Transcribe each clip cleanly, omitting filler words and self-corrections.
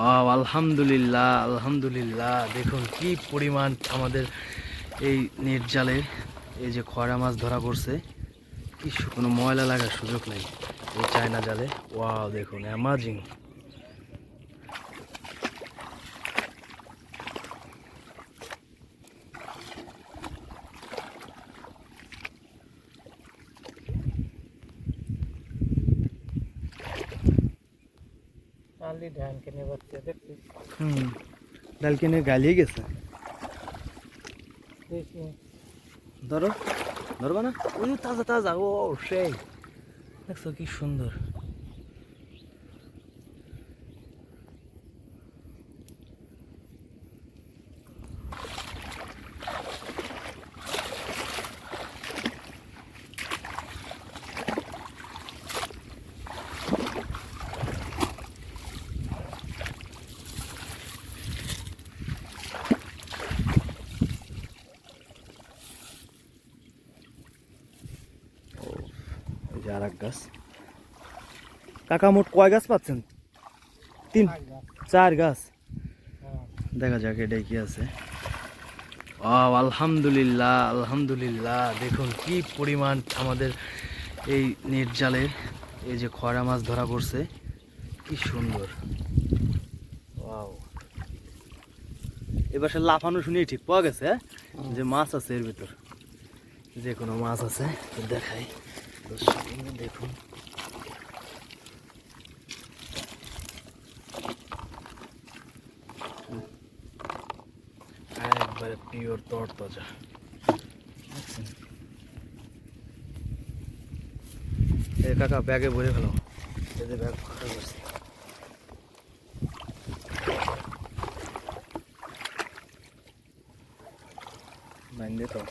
আলহামদুলিল্লাহ আলহামদুলিল্লাহ, দেখুন কি পরিমাণ আমাদের এই নেট জালে এই যে খয়রা মাছ ধরা পড়ছে। কি কোনো ময়লা লাগার সুযোগ নেই এই চায়না জালে। ওয়াও, দেখুন অ্যামাজিং। ডাল কিনে গালিয়ে গেছে। ধরো, ধরবা না? ওই তাজা তাজা, ও সেই দেখছো কি সুন্দর। আর এক গাছ। কাকা মোট কয় গাছ পাচ্ছেন? 4 গাছ। দেখা যাক এটাই কি আছে। আলহামদুলিল্লাহ আলহামদুলিল্লাহ, দেখুন কি পরিমাণ আমাদের এই নেট জালে এই যে খয়রা মাছ ধরা পড়ছে। কি সুন্দর। ওয়াও, এবার সে লাফানো শুনেই ঠিক পাওয়া গেছে যে মাছ আছে এর ভিতর, যে কোনো মাছ আছে। দেখাই, দেখুন একবারে পিওর তরতাজা। এই কাকা ব্যাগে ভরে ফেলো, এই যে ব্যাগ ফাঁকা করছে। বাইন্দে তো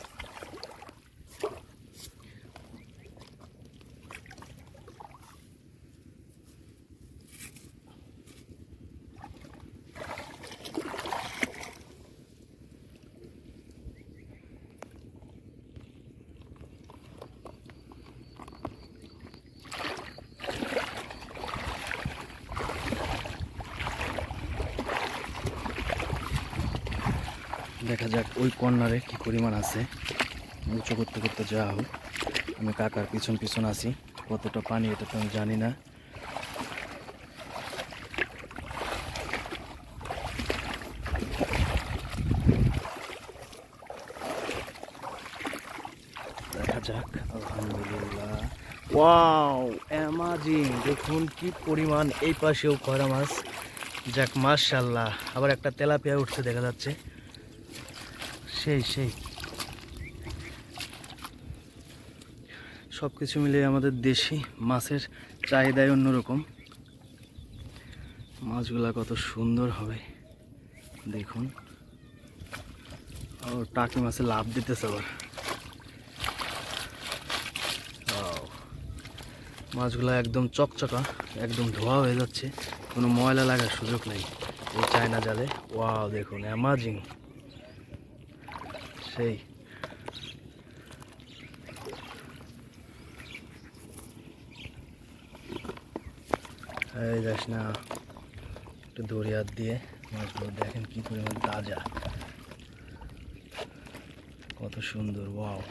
দেখা যাক ওই কর্নারে কি পরিমাণ আছে। উঁচু করতে করতে যাওয়া হোক, আমি কাকার পিছন পিছন আছি। কতটা পানি এটা তো আমি জানি না। দেখা যাক। আলহামদুলিল্লাহ, ওয়াও অ্যামাজিং, দেখুন কি পরিমাণ। এই পাশেও খয়রা মাছ। যাক মাশাআল্লাহ, আবার একটা তেলাপিয়া উঠছে দেখা যাচ্ছে। সেই সেই সব কিছু মিলিয়ে আমাদের দেশি মাছের চাহিদাই অন্যরকম। মাছগুলা কত সুন্দর হবে দেখুন। ও টাকি মাছে লাভ দিতেছে আবার। মাছগুলা একদম চকচকা, একদম ধোয়া হয়ে যাচ্ছে, কোনো ময়লা লাগার সুযোগ নেই এই চায়না জালে। ওয়াও, দেখুন অ্যামাজিং, সেই। এই যাস না, একটু দড়ি হাত দিয়ে মাছগুলো দেখেন কি পরিমাণ তাজা, কত সুন্দর। ওয়াও।